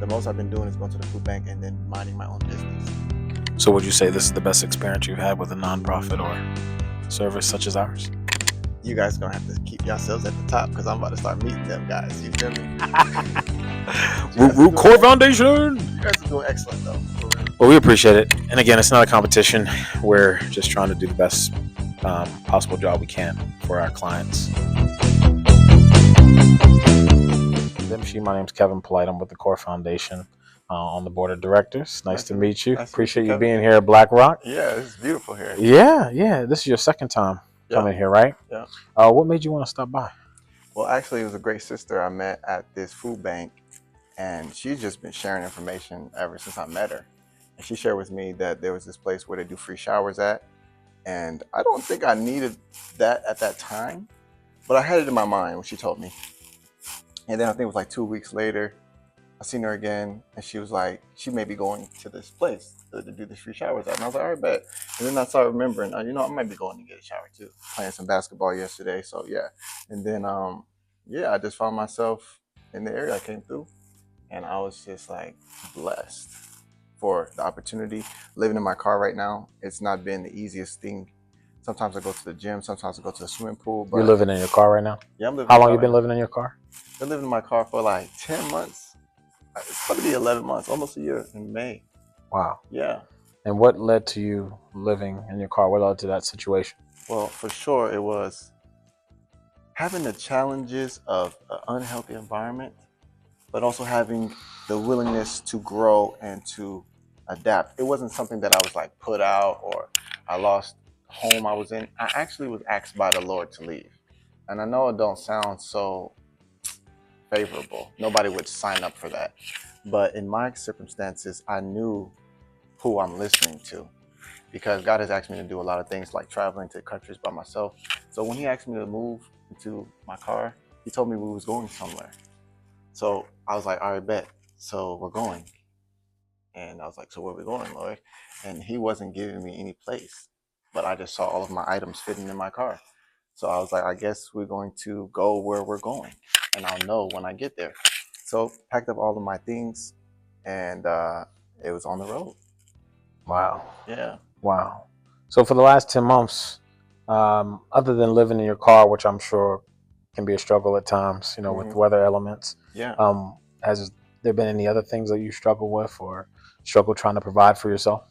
The most I've been doing is going to the food bank and then minding my own business. So would you say this is the best experience you've had with a nonprofit or service such as ours? You guys gonna have to keep yourselves at the top because I'm about to start meeting them guys. You feel me? Root Core Foundation. You guys are doing excellent though. Well, we appreciate it. And again, it's not a competition. We're just trying to do the best possible job we can for our clients. My name's Kevin Polite. I'm with the Core Foundation on the board of directors. Nice to meet you. Appreciate you being here at Black Rock. Yeah, it's beautiful here. Yeah. This is your second time coming here, right? Yeah. What made you want to stop by? Well, actually, it was a great sister I met at this food bank, and she's just been sharing information ever since I met her. And she shared with me that there was this place where they do free showers at, and I don't think I needed that at that time, but I had it in my mind when she told me. And then I think it was like 2 weeks later, I seen her again, and she was like, she may be going to this place to do the free showers at. And I was like, all right, bet. And then I started remembering, I might be going to get a shower too. Playing some basketball yesterday, so yeah. And then, I just found myself in the area I came through, and I was just like blessed for the opportunity. Living in my car right now, it's not been the easiest thing. Sometimes I go to the gym, sometimes I go to the swimming pool. But you're living in your car right now? Yeah, I'm living. How long you been living in your car? I've been living in my car for like 10 months. It's going to be 11 months, almost a year in May. Wow. Yeah. And what led to you living in your car? What led to that situation? Well, for sure, it was having the challenges of an unhealthy environment, but also having the willingness to grow and to adapt. It wasn't something that I was like put out or I lost home I was in. I actually was asked by the Lord to leave. And I know it don't sound so favorable. Nobody would sign up for that. But in my circumstances, I knew who I'm listening to, because God has asked me to do a lot of things like traveling to countries by myself. So when he asked me to move into my car, he told me we was going somewhere. So I was like, all right, bet. So we're going. And I was like, so where are we going, Lord? And he wasn't giving me any place, but I just saw all of my items fitting in my car. So I was like, I guess we're going to go where we're going, and I'll know when I get there. So packed up all of my things, and it was on the road. Wow. Yeah. Wow. So for the last 10 months, other than living in your car, which I'm sure can be a struggle at times, with weather elements. Yeah. Has there been any other things that you struggle with or struggle trying to provide for yourself?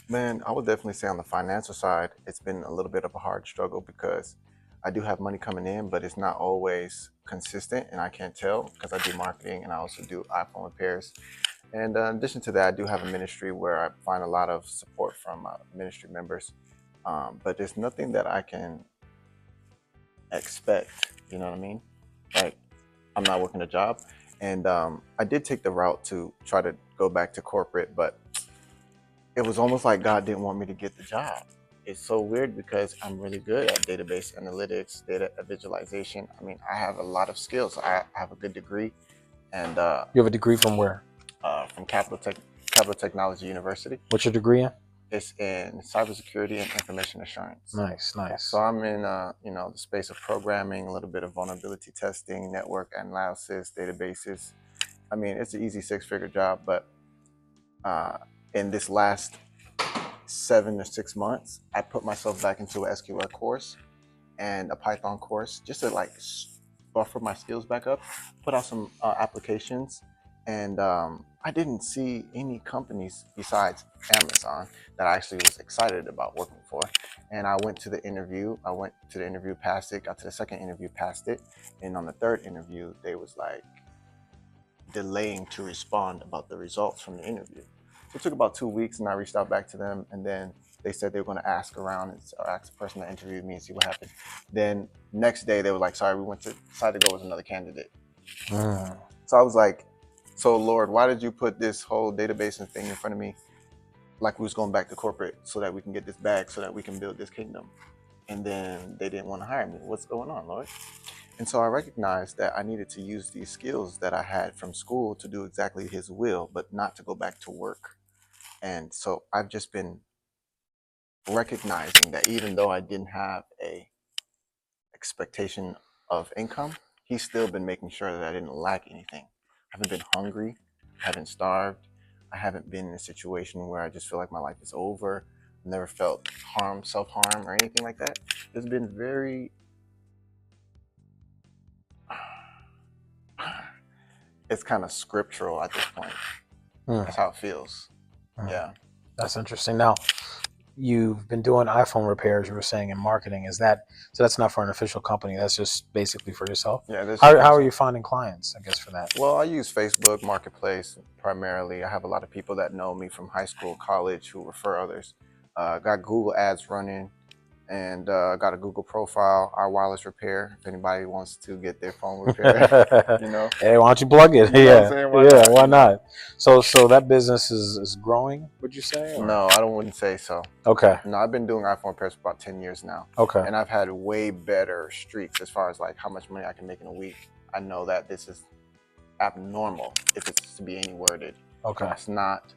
Man, I would definitely say on the financial side, it's been a little bit of a hard struggle because I do have money coming in, but it's not always consistent, and I can't tell because I do marketing and I also do iPhone repairs. And in addition to that, I do have a ministry where I find a lot of support from ministry members, but there's nothing that I can expect, you know what I mean? Like, I'm not working a job, and I did take the route to try to go back to corporate, but it was almost like God didn't want me to get the job. It's so weird because I'm really good at database analytics, data visualization. I mean, I have a lot of skills. I have a good degree, and you have a degree from where? From Capital Technology University. What's your degree in? It's in cybersecurity and information assurance. Nice. So I'm in, the space of programming, a little bit of vulnerability testing, network analysis, databases. I mean, it's an easy 6-figure job, but in this last 7 or 6 months, I put myself back into a SQL course and a Python course just to like buffer my skills back up, put out some applications. And I didn't see any companies besides Amazon that I actually was excited about working for. And I went to the interview. Passed it, got to the second interview, passed it. And on the third interview, they was like delaying to respond about the results from the interview. So it took about 2 weeks, and I reached out back to them, and then they said they were going to ask around or ask the person that interviewed me and see what happened. Then next day, they were like, sorry, we decided to go with another candidate. So I was like, so Lord, why did you put this whole database and thing in front of me like we was going back to corporate so that we can get this bag, so that we can build this kingdom? And then they didn't want to hire me. What's going on, Lord? And so I recognized that I needed to use these skills that I had from school to do exactly his will, but not to go back to work. And so I've just been recognizing that even though I didn't have a expectation of income, he's still been making sure that I didn't lack anything. I haven't been hungry. haven't starved. I haven't been in a situation where I just feel like my life is over. Never felt self-harm or anything like that. It's been very, it's kind of scriptural at this point. That's how it feels. Yeah. That's interesting. Now, you've been doing iPhone repairs, you were saying, in marketing. Is that so? That's not for an official company. That's just basically for yourself. Yeah. How are you finding clients, I guess, for that? Well, I use Facebook Marketplace primarily. I have a lot of people that know me from high school, college, who refer others. Got Google ads running, and got a Google profile, Our Wireless Repair. If anybody wants to get their phone repaired, Hey, why don't you plug it? You know what I'm saying? Why not? So that business is growing, would you say? Or? No, I wouldn't say so. Okay. No, I've been doing iPhone repairs for about 10 years now. Okay. And I've had way better streaks as far as like how much money I can make in a week. I know that this is abnormal if it's to be any worded. Okay. It's not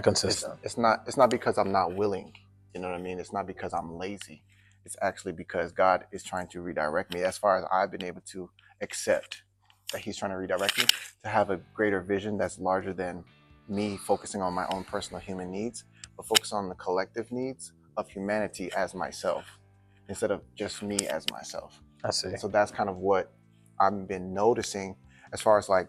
consistent. It's not because I'm not willing. You know what I mean? It's not because I'm lazy. It's actually because God is trying to redirect me. As far as I've been able to accept that He's trying to redirect me to have a greater vision that's larger than me focusing on my own personal human needs, but focus on the collective needs of humanity as myself instead of just me as myself. I see. So that's kind of what I've been noticing as far as like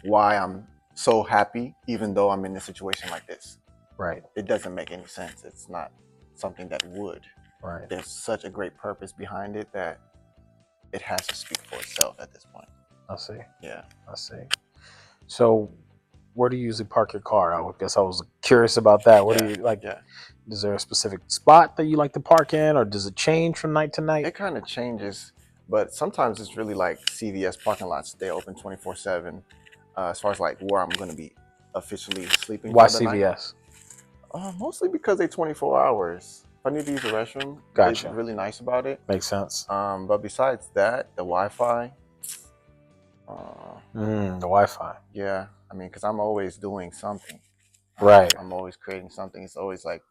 why I'm so happy, even though I'm in a situation like this. Right. It doesn't make any sense. It's not something that would. Right. There's such a great purpose behind it that it has to speak for itself at this point. I see. Yeah. I see. So where do you usually park your car? I guess I was curious about that. What do you like? Yeah. Is there a specific spot that you like to park in, or does it change from night to night? It kind of changes, but sometimes it's really like CVS parking lots. They open 24/7. As far as like where I'm going to be officially sleeping. Why CVS? Mostly because they 24 hours. If I need to use the restroom, gotcha. They're really nice about it. Makes sense. But besides that, the Wi-Fi. The Wi-Fi. Yeah, I mean, because I'm always doing something. Right. I'm always creating something. It's always like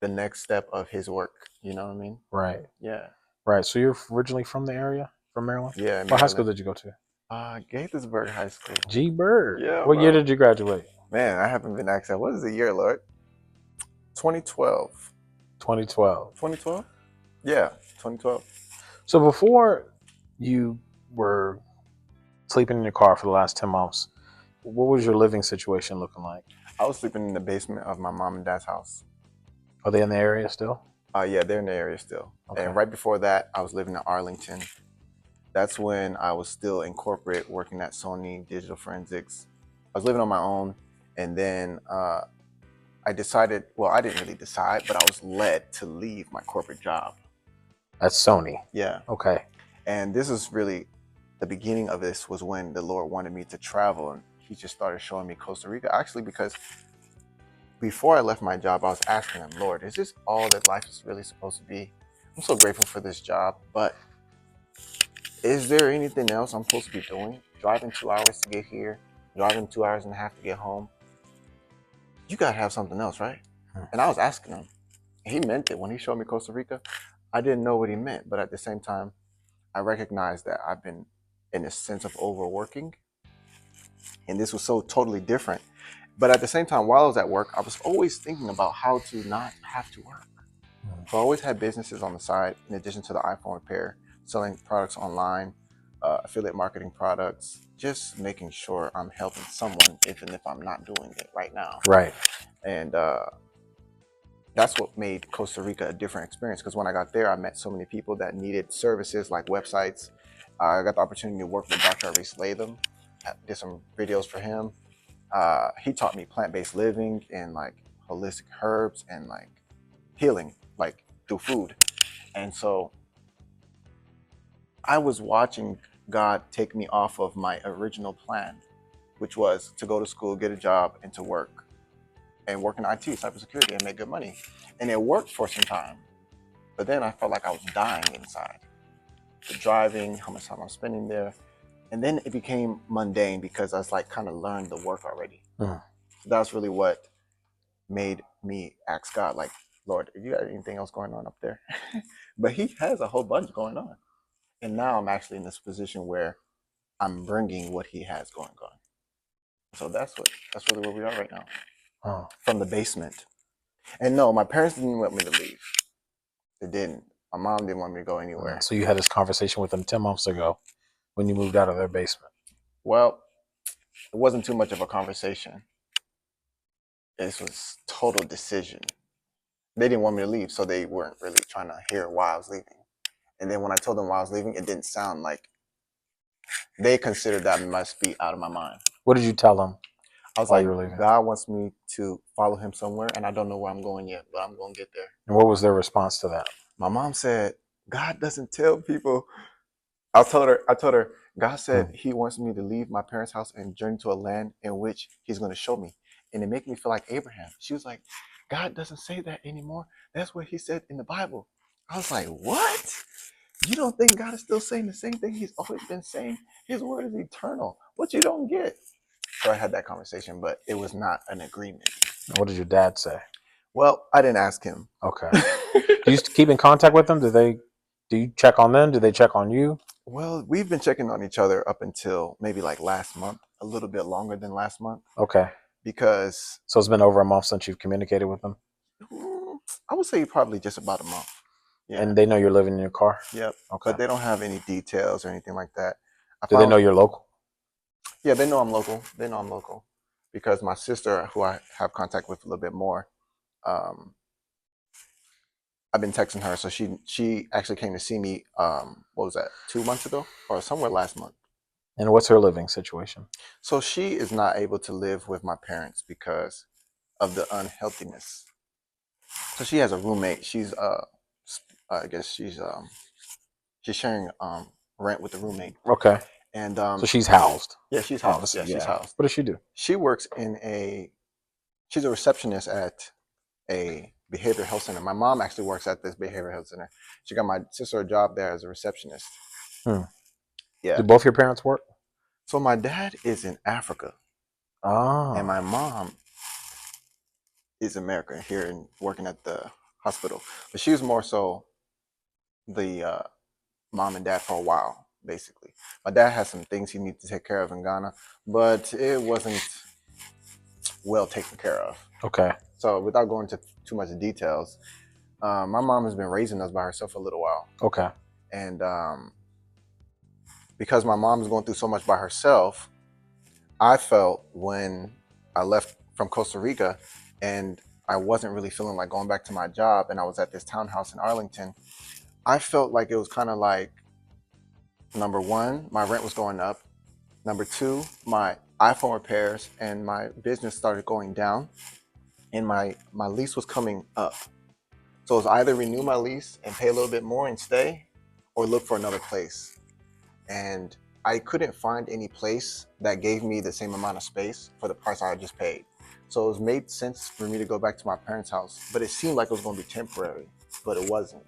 the next step of His work. You know what I mean? Right. Yeah. Right. So you're originally from the area, from Maryland? Yeah. What high school did you go to? Gaithersburg High School. G. Bird. Yeah. What year did you graduate? Man, I haven't been asked that. What is the year, Lord? 2012. 2012. 2012? Yeah, 2012. So before you were sleeping in your car for the last 10 months, what was your living situation looking like? I was sleeping in the basement of my mom and dad's house. Are they in the area still? Yeah, they're in the area still. Okay. And right before that, I was living in Arlington. That's when I was still in corporate working at Sony Digital Forensics. I was living on my own. And then I decided, well, I didn't really decide, but I was led to leave my corporate job. That's Sony. Yeah. Okay. And this is really, the beginning of this was when the Lord wanted me to travel. And He just started showing me Costa Rica. Actually, because before I left my job, I was asking Him, Lord, is this all that life is really supposed to be? I'm so grateful for this job, but is there anything else I'm supposed to be doing? Driving 2 hours to get here, driving 2 hours and a half to get home. You got to have something else, right? And I was asking Him. He meant it. When He showed me Costa Rica, I didn't know what He meant. But at the same time, I recognized that I've been in a sense of overworking. And this was so totally different. But at the same time, while I was at work, I was always thinking about how to not have to work. So I always had businesses on the side, in addition to the iPhone repair, selling products online, affiliate marketing products, just making sure I'm helping someone, even if I'm not doing it right now. Right. And that's what made Costa Rica a different experience, because when I got there, I met so many people that needed services like websites. I got the opportunity to work with Dr. Aris Latham. I did some videos for him. He taught me plant-based living and like holistic herbs and like healing, like through food. And so I was watching God take me off of my original plan, which was to go to school, get a job, and to work. And work in IT, cybersecurity, and make good money. And it worked for some time. But then I felt like I was dying inside. The driving, how much time I'm spending there. And then it became mundane because I was like kind of learned the work already. So that's really what made me ask God, like, Lord, if you got anything else going on up there? But He has a whole bunch going on. And now I'm actually in this position where I'm bringing what He has going on. So that's really where we are right now. Oh. From the basement. And no, my parents didn't want me to leave. They didn't. My mom didn't want me to go anywhere. So you had this conversation with them 10 months ago when you moved out of their basement. Well, it wasn't too much of a conversation. This was total decision. They didn't want me to leave, so they weren't really trying to hear why I was leaving. And then when I told them why I was leaving, it didn't sound like they considered that must be out of my mind. What did you tell them? I was like, God wants me to follow him somewhere, and I don't know where I'm going yet, but I'm going to get there. And what was their response to that? My mom said, God doesn't tell people. I told her, God said he wants me to leave my parents' house and journey to a land in which he's going to show me. And it made me feel like Abraham. She was like, God doesn't say that anymore. That's what he said in the Bible. I was like, what? You don't think God is still saying the same thing he's always been saying? His word is eternal. What you don't get? So I had that conversation, but it was not an agreement. What did your dad say? Well, I didn't ask him. Okay. Do you keep in contact with them? Do you check on them? Do they check on you? Well, we've been checking on each other up until maybe like last month, a little bit longer than last month. Okay. Because... So it's been over a month since you've communicated with them? I would say probably just about a month. Yeah. And they know you're living in your car? Yep. Okay. But they don't have any details or anything like that. Do they know you're local? Yeah, they know I'm local. They know I'm local. Because my sister, who I have contact with a little bit more, I've been texting her. So she actually came to see me, what was that, 2 months ago? Or somewhere last month. And what's her living situation? So she is not able to live with my parents because of the unhealthiness. So she has a roommate. She's I guess she's sharing rent with the roommate. Okay. And so she's housed. Yeah, she's housed. Yeah, she's housed. What does she do? She works she's a receptionist at a behavioral health center. My mom actually works at this behavioral health center. She got my sister a job there as a receptionist. Yeah. Do both your parents work? So my dad is in Africa. Oh. And my mom is American here and working at the hospital. But she was more so the mom and dad for a while, basically. My dad has some things he needs to take care of in Ghana, but it wasn't well taken care of. Okay. So without going into too much details, my mom has been raising us by herself for a little while. Okay. And because my mom is going through so much by herself, I felt when I left from Costa Rica and I wasn't really feeling like going back to my job and I was at this townhouse in Arlington, I felt like it was kind of like, number one, my rent was going up. Number two, my iPhone repairs and my business started going down and my lease was coming up. So it was either renew my lease and pay a little bit more and stay or look for another place. And I couldn't find any place that gave me the same amount of space for the price I had just paid. So it was made sense for me to go back to my parents' house, but it seemed like it was going to be temporary, but it wasn't.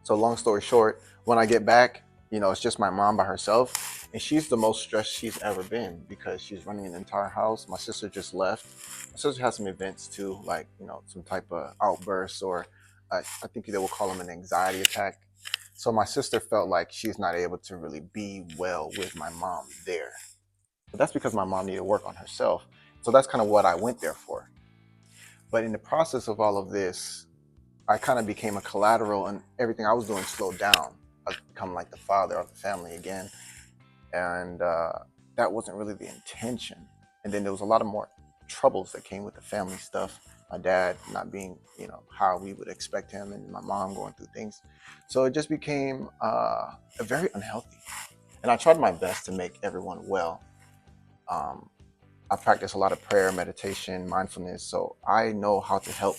So long story short, when I get back, it's just my mom by herself, and she's the most stressed she's ever been because she's running an entire house. My sister just left. My sister has some events too, like, some type of outbursts, or I think they will call them an anxiety attack. So my sister felt like she's not able to really be well with my mom there. But that's because my mom needed to work on herself. So that's kind of what I went there for. But in the process of all of this, I kind of became a collateral, and everything I was doing slowed down. I was becoming like the father of the family again. And that wasn't really the intention. And then there was a lot of more troubles that came with the family stuff. My dad not being, how we would expect him, and my mom going through things. So it just became very unhealthy. And I tried my best to make everyone well. I practice a lot of prayer, meditation, mindfulness. So I know how to help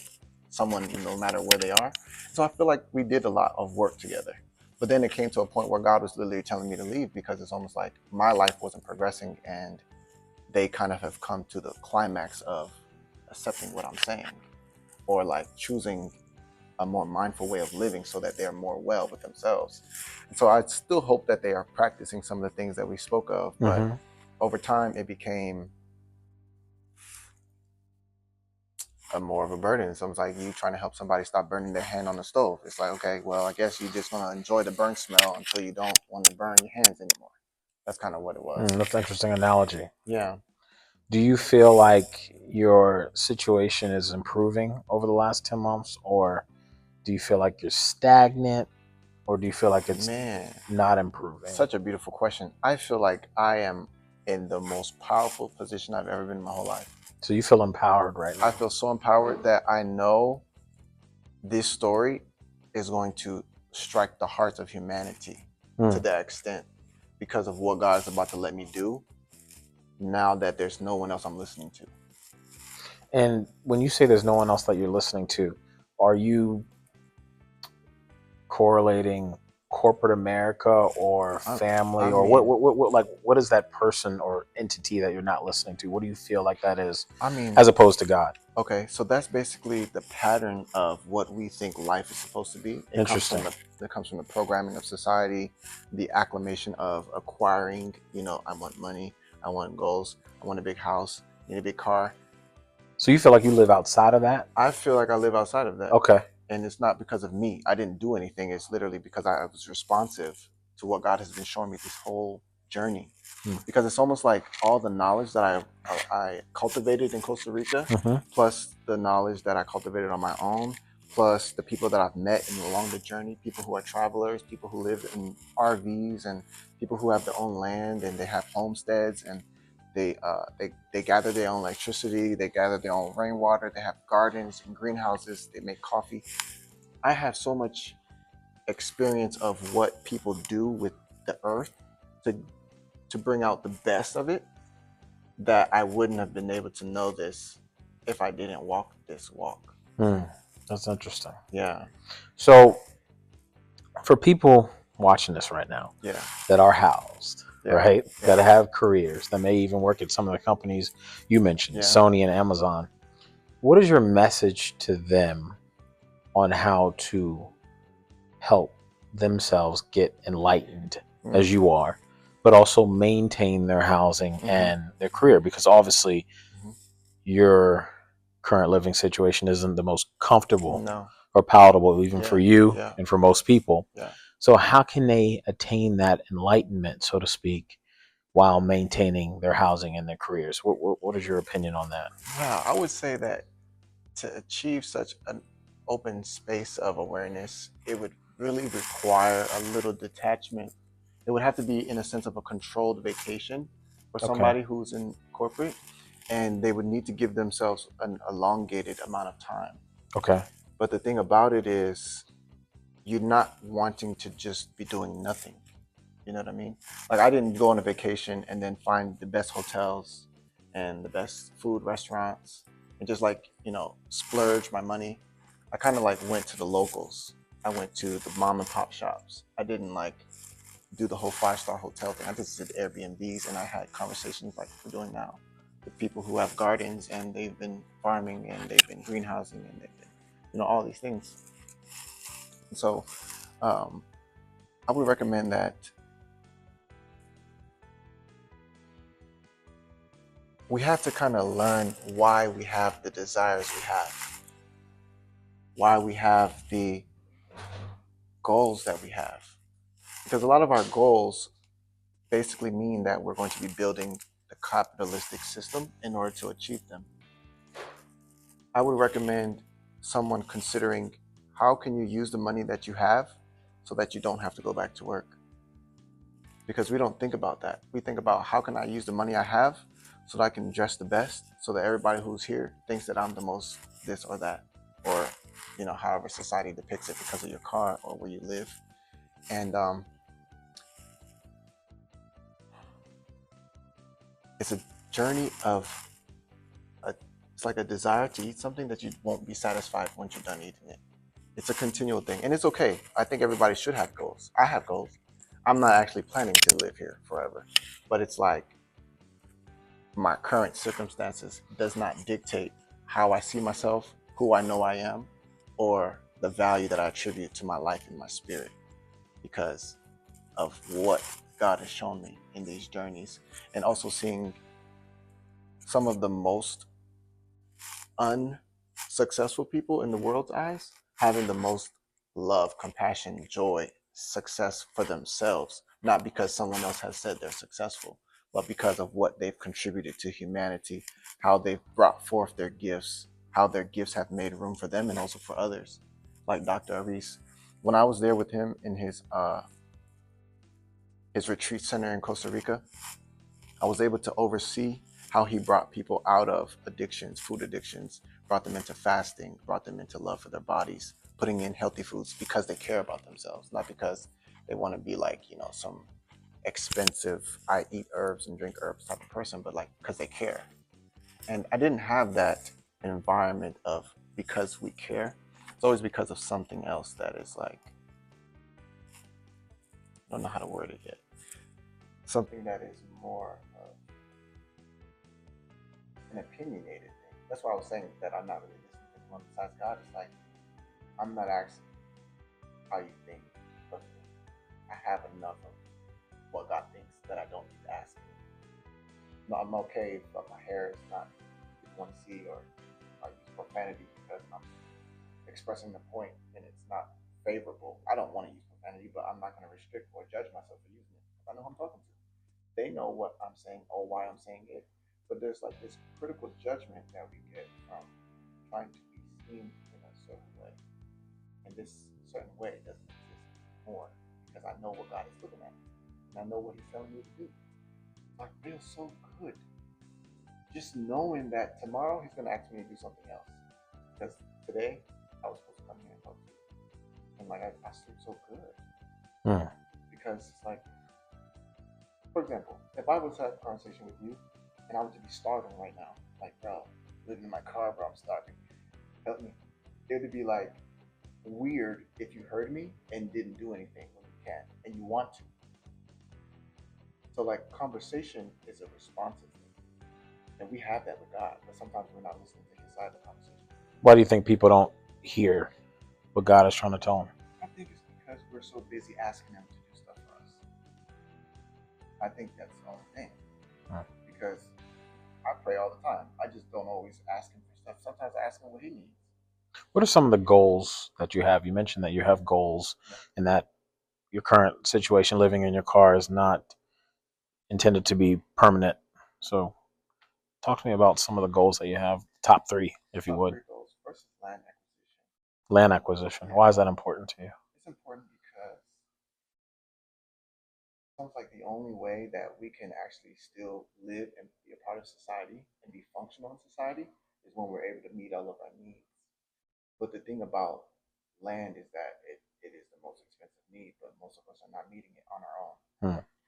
someone no matter where they are. So I feel like we did a lot of work together. But then it came to a point where God was literally telling me to leave because it's almost like my life wasn't progressing, and they kind of have come to the climax of accepting what I'm saying, or like choosing a more mindful way of living so that they're more well with themselves. And so I still hope that they are practicing some of the things that we spoke of, but over time it became more of a burden. So it's like you trying to help somebody stop burning their hand on the stove. It's like, okay, well, I guess you just want to enjoy the burn smell until you don't want to burn your hands anymore. That's kind of what it was. That's an interesting analogy. Yeah. Do you feel like your situation is improving over the last 10 months, or do you feel like you're stagnant, or do you feel like it's Man, not improving? such a beautiful question. I feel like I am in the most powerful position I've ever been in my whole life. So you feel empowered right now? I feel so empowered that I know this story is going to strike the hearts of humanity to that extent because of what God is about to let me do now that there's no one else I'm listening to. And when you say there's no one else that you're listening to, are you correlating corporate America or family, or what is that person or entity that you're not listening to? What do you feel like that is? As opposed to God. Okay, so that's basically the pattern of what we think life is supposed to be. Interesting. It comes from the programming of society, the acclamation of acquiring. I want money, I want goals, I want a big house, need a big car. So you feel like you live outside of that? I feel like I live outside of that. Okay. And it's not because of me. I didn't do anything. It's literally because I was responsive to what God has been showing me this whole journey. Because it's almost like all the knowledge that I cultivated in Costa Rica, plus the knowledge that I cultivated on my own, plus the people that I've met along the journey, people who are travelers, people who live in RVs, and people who have their own land and they have homesteads, and they gather their own electricity, they gather their own rainwater, they have gardens and greenhouses, they make coffee. I have so much experience of what people do with the earth to bring out the best of it, that I wouldn't have been able to know this if I didn't walk this walk. That's interesting. Yeah. So for people watching this right now, that are housed, right, that have careers, that may even work at some of the companies you mentioned, Sony and Amazon, what is your message to them on how to help themselves get enlightened as you are, but also maintain their housing and their career? Because obviously your current living situation isn't the most comfortable or palatable even for you and for most people. So how can they attain that enlightenment, so to speak, while maintaining their housing and their careers? What is your opinion on that? Wow, I would say that to achieve such an open space of awareness, it would really require a little detachment. It would have to be in a sense of a controlled vacation for somebody who's in corporate, and they would need to give themselves an elongated amount of time. Okay. But the thing about it is, you're not wanting to just be doing nothing. You know what I mean? Like, I didn't go on a vacation and then find the best hotels and the best food restaurants and just splurge my money. I kind of went to the locals. I went to the mom and pop shops. I didn't do the whole 5-star hotel thing. I just did Airbnbs, and I had conversations like we're doing now with people who have gardens and they've been farming and they've been greenhousing and they've been, all these things. And so I would recommend that we have to kind of learn why we have the desires we have, why we have the goals that we have. Because a lot of our goals basically mean that we're going to be building the capitalistic system in order to achieve them. I would recommend someone considering, how can you use the money that you have so that you don't have to go back to work? Because we don't think about that. We think about, how can I use the money I have so that I can dress the best, so that everybody who's here thinks that I'm the most this or that, or however society depicts it because of your car or where you live. And it's a journey of it's like a desire to eat something that you won't be satisfied once you're done eating it. It's a continual thing, and it's okay. I think everybody should have goals. I have goals. I'm not actually planning to live here forever, but it's like, my current circumstances does not dictate how I see myself, who I know I am, or the value that I attribute to my life and my spirit, because of what God has shown me in these journeys, and also seeing some of the most unsuccessful people in the world's eyes having the most love, compassion, joy, success for themselves not because someone else has said they're successful, but because of what they've contributed to humanity, how they've brought forth their gifts, how their gifts have made room for them and also for others. Like Dr. Aris, when I was there with him in his retreat center in Costa Rica, I was able to oversee how he brought people out of addictions, food addictions, brought them into fasting, brought them into love for their bodies, putting in healthy foods because they care about themselves, not because they want to be like, some expensive, I eat herbs and drink herbs type of person, but like because they care. And I didn't have that environment of because we care. It's always because of something else that is like, I don't know how to word it yet. Something that is more of an opinionated thing. That's why I was saying that I'm not really listening to anyone besides God. It's like, I'm not asking how you think of me. I have enough of what God thinks that I don't need to ask him. No, I'm okay if my hair is not what you want to see, or I use profanity because I'm expressing the point and it's not favorable. I don't want to use profanity, but I'm not going to restrict or judge myself for using it. I know who I'm talking to. They know what I'm saying or why I'm saying it. But there's like this critical judgment that we get from trying to be seen in a certain way. And this certain way doesn't exist anymore because I know what God is looking at and I know what he's telling me to do. I feel so good just knowing that tomorrow he's going to ask me to do something else. Because today I was supposed to come here and talk to you. And like I sleep so good. Because it's like, for example, if I was to have a conversation with you and I was to be starving right now, like, bro, living in my car, bro, I'm starving. Help me. It would be like weird if you heard me and didn't do anything when you can and you want to. So like conversation is a responsive thing. And we have that with God, but sometimes we're not listening to his side of the conversation. Why do you think people don't hear what God is trying to tell them? I think it's because we're so busy asking him to do stuff for us. I think that's the only thing. Because I pray all the time. I just don't always ask him for stuff. Sometimes I ask him what he needs. What are some of the goals that you have? You mentioned that you have goals, and that your current situation living in your car is not intended to be permanent. So talk to me about some of the goals that you have. Top three, if you would. Top 3 goals. First is land acquisition. Land acquisition. Why is that important to you? It's important because it sounds like the only way that we can actually still live and be a part of society and be functional in society is when we're able to meet all of our needs. But the thing about land is that it is the most expensive need, but most of us are not meeting it on our own.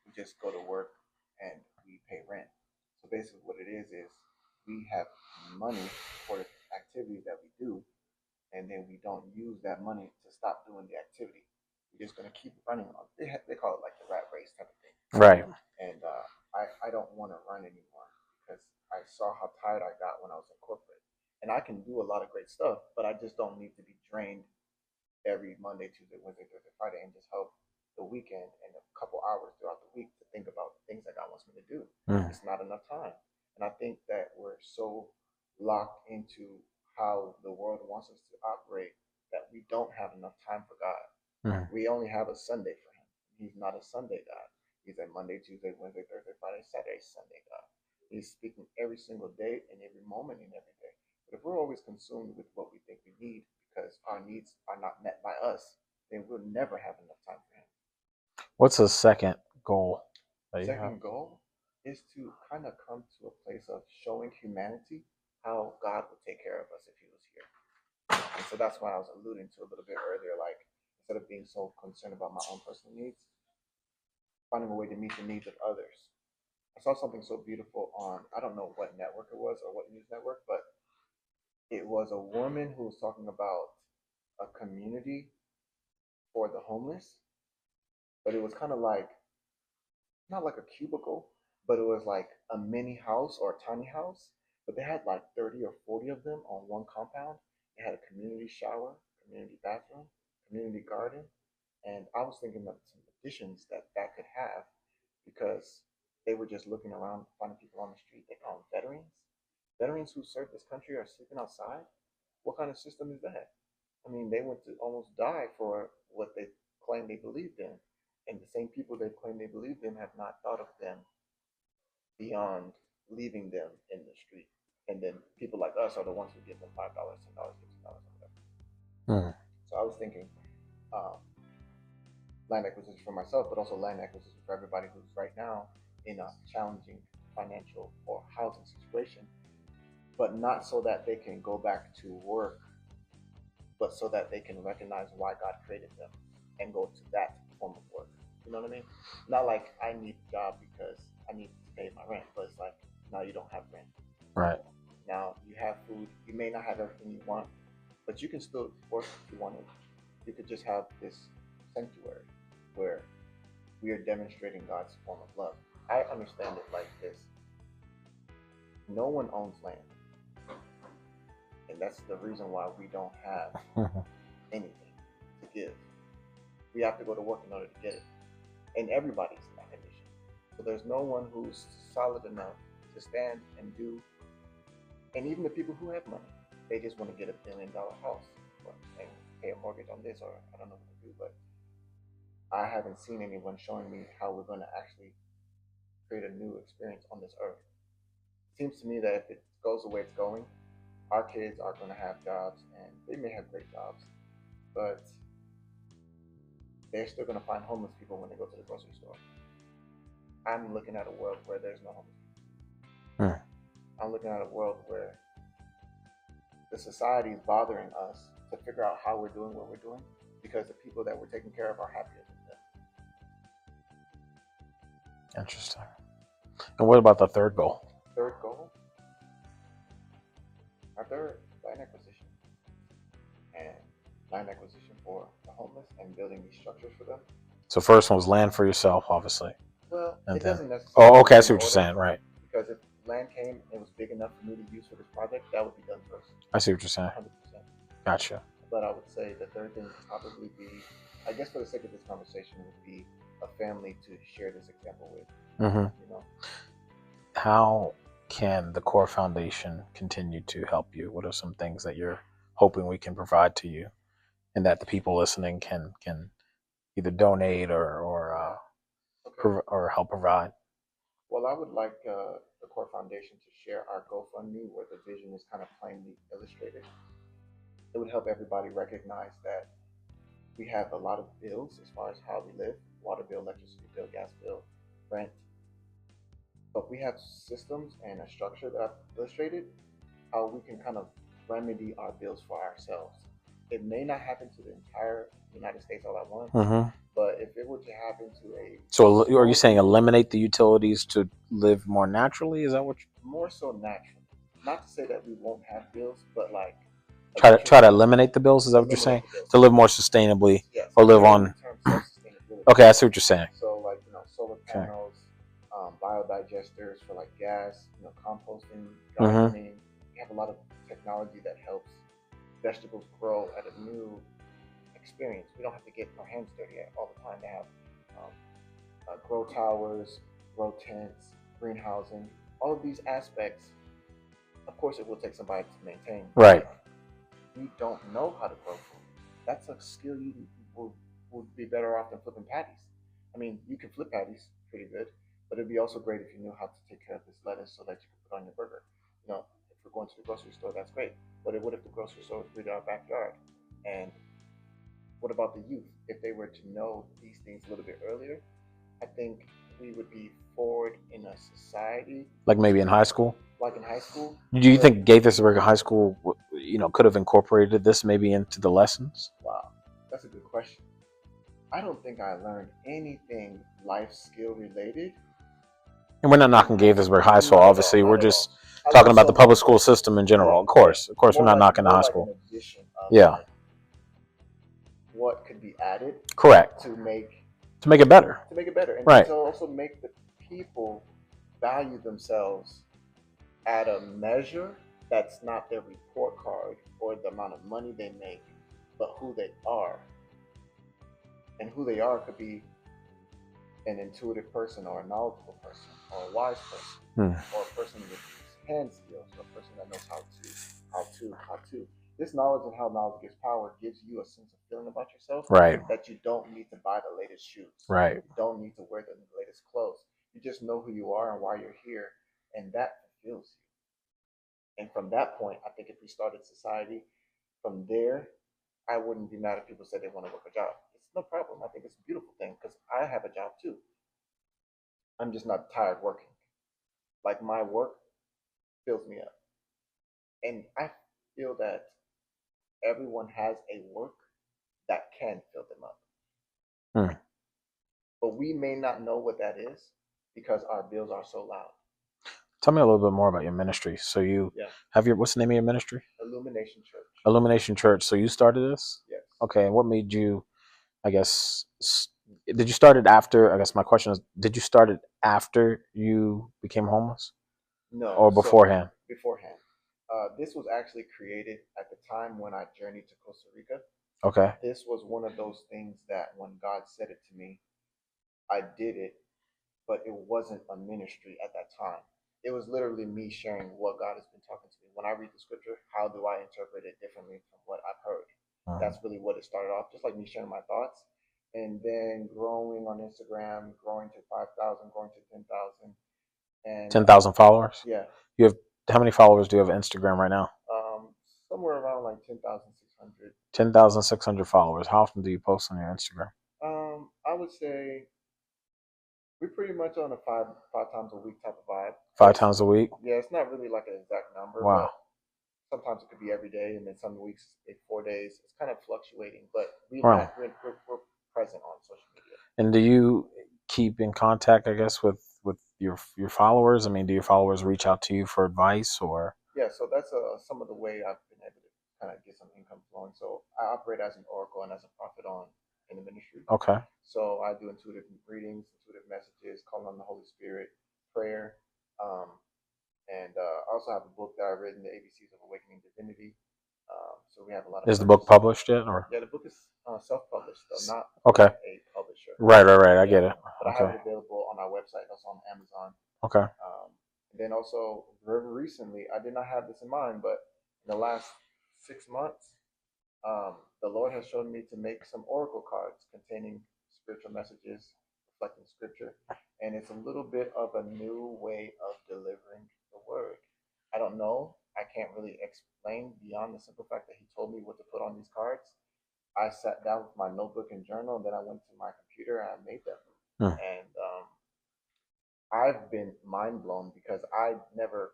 We just go to work and we pay rent. So basically what it is we have money for the activities that we do, and then we don't use that money to stop doing the activity. We're just going to keep running on. They call it like the rat race type of thing. Right. And I don't want to run anymore because I saw how tired I got when I was in corporate. And I can do a lot of great stuff, but I just don't need to be drained every Monday, Tuesday, Wednesday, Thursday, Friday, and just help the weekend and a couple hours throughout the week to think about things that God wants me to do. It's not enough time. And I think that we're so locked into how the world wants us to operate that we don't have enough time for God. We only have a Sunday for him. He's not a Sunday God. He's a Monday, Tuesday, Wednesday, Thursday, Friday, Saturday, Sunday God. He's speaking every single day and every moment and every day. But if we're always consumed with what we think we need because our needs are not met by us, then we'll never have enough time for him. What's the second goal? Second goal is to kind of come to a place of showing humanity how God would take care of us if he was here. And so that's why I was alluding to a little bit earlier, like instead of being so concerned about my own personal needs, finding a way to meet the needs of others. I saw something so beautiful on, I don't know what network it was or what news network, but it was a woman who was talking about a community for the homeless, but it was kind of like, not like a cubicle, but it was like a mini house or a tiny house, but they had like 30 or 40 of them on one compound. They had a community shower, community bathroom, community garden, and I was thinking of some additions that that could have because they were just looking around, finding people on the street. They call them veterans. Veterans who served this country are sleeping outside. What kind of system is that? I mean, they went to almost die for what they claimed they believed in. And the same people they claim they believe in have not thought of them beyond leaving them in the street. And then people like us are the ones who give them $5, $10, $15, whatever. So I was thinking land acquisition for myself, but also land acquisition for everybody who's right now in a challenging financial or housing situation, but not so that they can go back to work, but so that they can recognize why God created them and go to that form of work. You know what I mean? Not like I need a job because I need to pay my rent, but it's like now you don't have rent. Right. Now you have food. You may not have everything you want, but you can still work if you wanted. You could just have this sanctuary where we are demonstrating God's form of love. I understand it like this. No one owns land. And that's the reason why we don't have anything to give. We have to go to work in order to get it. And everybody's in that condition. So there's no one who's solid enough to stand and do. And even the people who have money, they just want to get $1 billion house and pay a mortgage on this, or I don't know what to do, but I haven't seen anyone showing me how we're going to actually create a new experience on this earth. It seems to me that if it goes the way it's going, our kids are going to have jobs, and they may have great jobs, but they're still going to find homeless people when they go to the grocery store. I'm looking at a world where there's no homeless people. I'm looking at a world where the society is bothering us to figure out how we're doing what we're doing because the people that we're taking care of are happier than them. Interesting. And what about the third goal? Third goal? Our third, land acquisition. And land acquisition for the homeless and building these structures for them. So first one was land for yourself, obviously. Well, and it doesn't necessarily. Oh, okay, I see what you're saying, right. Because if land came and was big enough for me to use for this project, that would be done first. I see what you're saying. 100%. Gotcha. But I would say the third thing would probably be, I guess for the sake of this conversation, would be a family to share this example with. You know? How can the Core Foundation continue to help you? What are some things that you're hoping we can provide to you, and that the people listening can either donate or help provide? Well, I would like the Core Foundation to share our GoFundMe, where the vision is kind of plainly illustrated. It would help everybody recognize that we have a lot of bills as far as how we live: water bill, electricity bill, gas bill, rent. But we have systems and a structure that I've illustrated how we can kind of remedy our bills for ourselves. It may not happen to the entire United States all at once, but if it were to happen to a... So are you saying eliminate the utilities to live more naturally? Is that what More so natural. Not to say that we won't have bills, but like... Try to eliminate the bills? Is that what you're saying? To live more sustainably, yes, or live on... Okay, I see what you're saying. So like, solar panels, biodigesters for like gas, composting, gardening. We have a lot of technology that helps vegetables grow at a new experience. We don't have to get our hands dirty all the time. They have grow towers, grow tents, greenhousing, all of these aspects. Of course, it will take somebody to maintain. Right. We don't know how to grow food. That's a skill you would be better off than flipping patties. I mean, you can flip patties pretty good, but it'd be also great if you knew how to take care of this lettuce so that you could put on your burger. If we're going to the grocery store, that's great. But what if the grocery store was right in our backyard? And what about the youth? If they were to know these things a little bit earlier, I think we would be forward in a society. Like maybe in high school? Like in high school. Do you think Gaithersburg High School, could have incorporated this maybe into the lessons? Wow, that's a good question. I don't think I learned anything life skill related. And we're not knocking Gaithersburg High School, obviously. We're just talking about the public school system in general. Of course, we're not knocking the high school. Yeah. What could be added? Correct. To make it better. To make it better, and right. To also make the people value themselves at a measure that's not their report card or the amount of money they make, but who they are. And who they are could be an intuitive person, or a knowledgeable person, or a wise person, or a person with hand skills, or a person that knows how to. this knowledge and how knowledge gives power gives you a sense of feeling about yourself, right? That you don't need to buy the latest shoes, right? You don't need to wear the latest clothes. You just know who you are and why you're here, and that fulfills you. And from that point, I think if we started society from there, I wouldn't be mad if people said they want to work a job. It's no problem. I think it's a beautiful thing because I have a job too. I'm just not tired working. Like my work fills me up. And I feel that everyone has a work that can fill them up. Hmm. But we may not know what that is because our bills are so loud. Tell me a little bit more about your ministry. So you have what's the name of your ministry? Illumination Church. Illumination Church. So you started this? Yes. Okay. And what made you, I guess, did you start it after, I guess my question is, did you start it after you became homeless? No. Or beforehand? Beforehand. This was actually created at the time when I journeyed to Costa Rica. Okay. This was one of those things that when God said it to me, I did it, but it wasn't a ministry at that time. It was literally me sharing what God has been talking to me. When I read the scripture, how do I interpret it differently from what I've heard? That's really what it started off, just like me sharing my thoughts. And then growing on Instagram, growing to 5,000, growing to 10,000. And 10,000 followers? Yeah. You have, how many followers do you have on Instagram right now? Somewhere around like 10,600. 10,600 followers. How often do you post on your Instagram? I would say we're pretty much on a five times a week type of vibe. 5 times a week? Yeah, it's not really like an exact number. Wow. But sometimes it could be every day, and then some weeks it's 4 days. It's kind of fluctuating, but we're present on social media. And do you keep in contact, I guess, with your followers? I mean, do your followers reach out to you for advice or? Yeah, so that's some of the way I've been able to kind of get some income flowing. So I operate as an oracle and as a prophet in the ministry. Okay. So I do intuitive readings, intuitive messages, calling on the Holy Spirit, prayer, and I also have a book that I've written, The ABCs of Awakening Divinity. So we have a lot of. Is the book published yet, or? Yeah, the book is self-published, though, not okay. A publisher. Right. I get it. But I have it available on our website. Also on Amazon. Okay. And then also very recently, I did not have this in mind, but in the last 6 months, the Lord has shown me to make some oracle cards containing spiritual messages reflecting scripture, and it's a little bit of a new way of delivering the word. I don't know. I can't really explain beyond the simple fact that He told me what to put on these cards. I sat down with my notebook and journal, and then I went to my computer and I made them. And I've been mind blown because I never,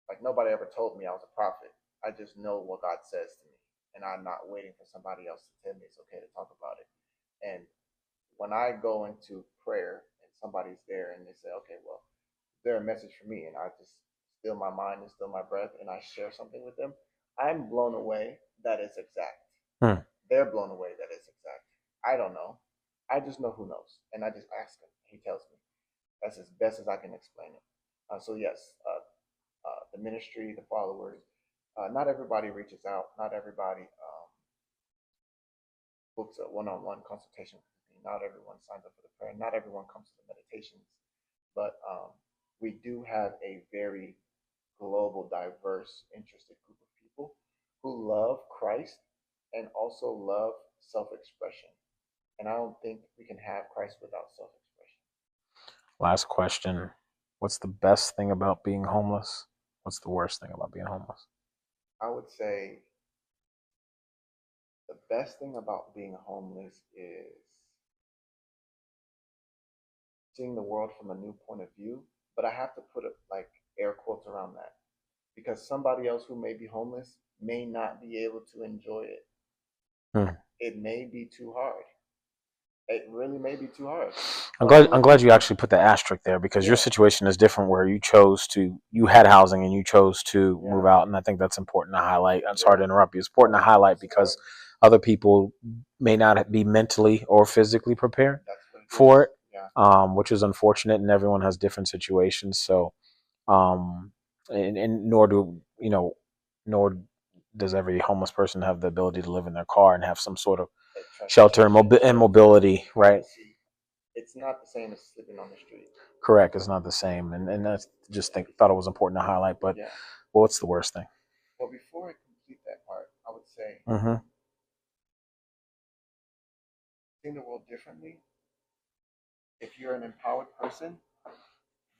like, nobody ever told me I was a prophet. I just know what God says to me, and I'm not waiting for somebody else to tell me it's okay to talk about it. And when I go into prayer and somebody's there and they say, okay, well, they're a message for me, and I just still my mind and still my breath, and I share something with them, I'm blown away that it's exact. They're blown away that it's exact. I don't know. I just know who knows, and I just ask him. He tells me. That's as best as I can explain it. So yes, the ministry, the followers, not everybody reaches out. Not everybody books a one-on-one consultation with me. Not everyone signs up for the prayer. Not everyone comes to the meditations. But we do have a very global, diverse, interested group of people who love Christ and also love self-expression. And I don't think we can have Christ without self-expression. Last question. What's the best thing about being homeless? What's the worst thing about being homeless? I would say the best thing about being homeless is seeing the world from a new point of view. But I have to put like air quotes around that because somebody else who may be homeless may not be able to enjoy it. It may be too hard. It really may be too hard. I'm glad you actually put the asterisk there because your situation is different where you had housing and you chose to move out. And I think that's important to highlight. I'm sorry to interrupt you. It's important to highlight because other people may not be mentally or physically prepared for it, which is unfortunate, and everyone has different situations. So, and nor does every homeless person have the ability to live in their car and have some sort of shelter and mobility, right? It's not the same as sleeping on the street. Correct. It's not the same. And I just thought it was important to highlight. But what's the worst thing? Well, before I complete that part, seeing the world differently. If you're an empowered person,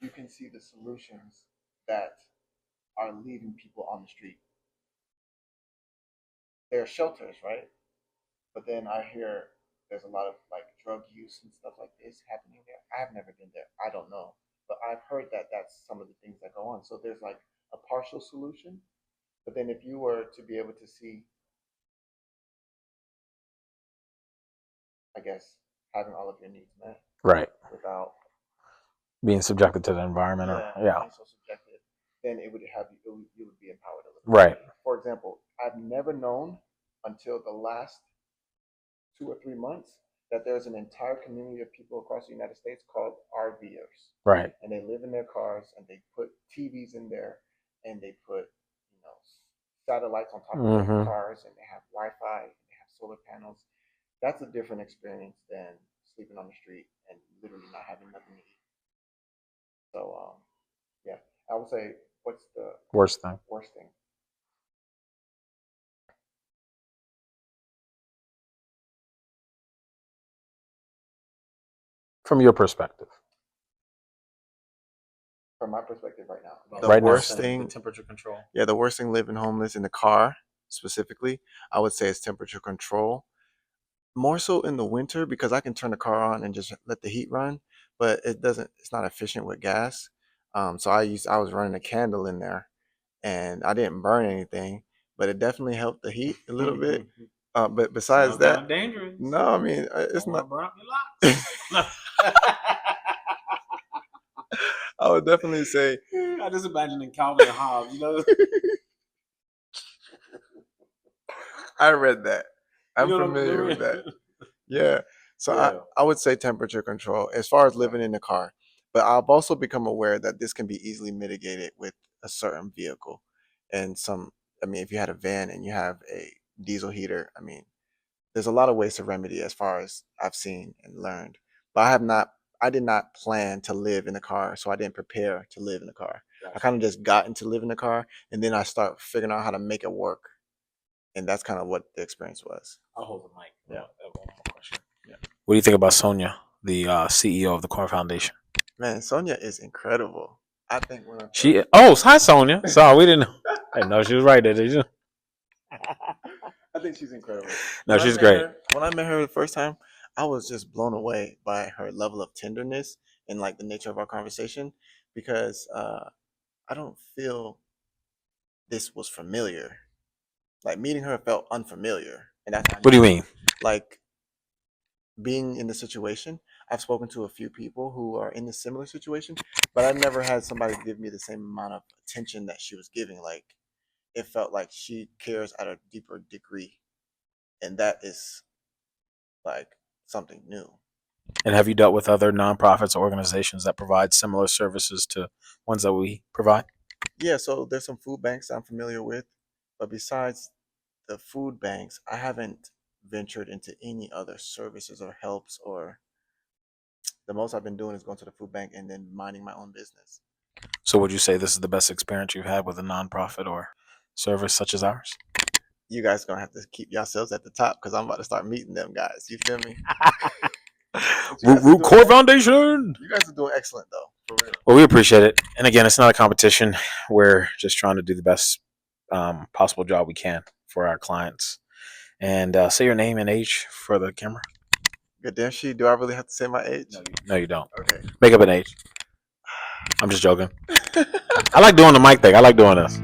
you can see the solutions that are leaving people on the street. There are shelters, right? But then I hear there's a lot of like drug use and stuff like this happening there. I've never been there. I don't know. But I've heard that that's some of the things that go on. So there's like a partial solution. But then if you were to be able to see, I guess, having all of your needs met. Right. Without being subjected to the environment. Being so subjected, then it would have you would be empowered a little bit. Right. For example, I've never known until the last 2 or 3 months that there's an entire community of people across the United States called RVers. Right. And they live in their cars and they put TVs in there and they put, satellites on top of their cars and they have Wi-Fi and they have solar panels. That's a different experience than sleeping on the street and literally not having nothing to eat. So, yeah, I would say, what's the worst thing? From your perspective. From my perspective right now. The worst thing, the temperature control. Yeah, the worst thing living homeless in the car, specifically, I would say is temperature control. More so in the winter because I can turn the car on and just let the heat run, but it's not efficient with gas. So I was running a candle in there and I didn't burn anything, but it definitely helped the heat a little bit. But besides that, dangerous. No, I mean, it's not. I would definitely say. I just imagine in Calvin and Hobbes, I read that. I'm familiar with that. Yeah. So yeah. I would say temperature control as far as living in the car. But I've also become aware that this can be easily mitigated with a certain vehicle. And if you had a van and you have a diesel heater, there's a lot of ways to remedy as far as I've seen and learned. But I did not plan to live in a car, so I didn't prepare to live in a car. Gotcha. I kind of just got into live in a car, and then I start figuring out how to make it work. And that's kind of what the experience was. I'll hold the mic. Yeah. One more question. Yeah. What do you think about Sonia, the CEO of the CORE Foundation? Man, Sonia is incredible. I think hi Sonia. Sorry, we didn't know she was right there, did you? I think she's incredible. No, she's great. When I met her the first time, I was just blown away by her level of tenderness and like the nature of our conversation because I don't feel this was familiar. Like meeting her felt unfamiliar. And that's what do you mean? Like being in the situation. I've spoken to a few people who are in a similar situation, but I've never had somebody give me the same amount of attention that she was giving. Like it felt like she cares at a deeper degree. And that is like something new. And have you dealt with other nonprofits or organizations that provide similar services to ones that we provide? Yeah, so there's some food banks I'm familiar with, but besides the food banks, I haven't ventured into any other services or helps, or the most I've been doing is going to the food bank and then minding my own business. So would you say this is the best experience you've had with a nonprofit or service such as ours? You guys are going to have to keep yourselves at the top because I'm about to start meeting them guys. You feel me? CORE Foundation. You guys are doing excellent though. For real. Well, we appreciate it. And again, it's not a competition. We're just trying to do the best possible job we can for our clients. And say your name and age for the camera. Gademshe, do I really have to say my age? No, you don't. Okay. Make up an age. I'm just joking. I like doing the mic thing. I like doing this.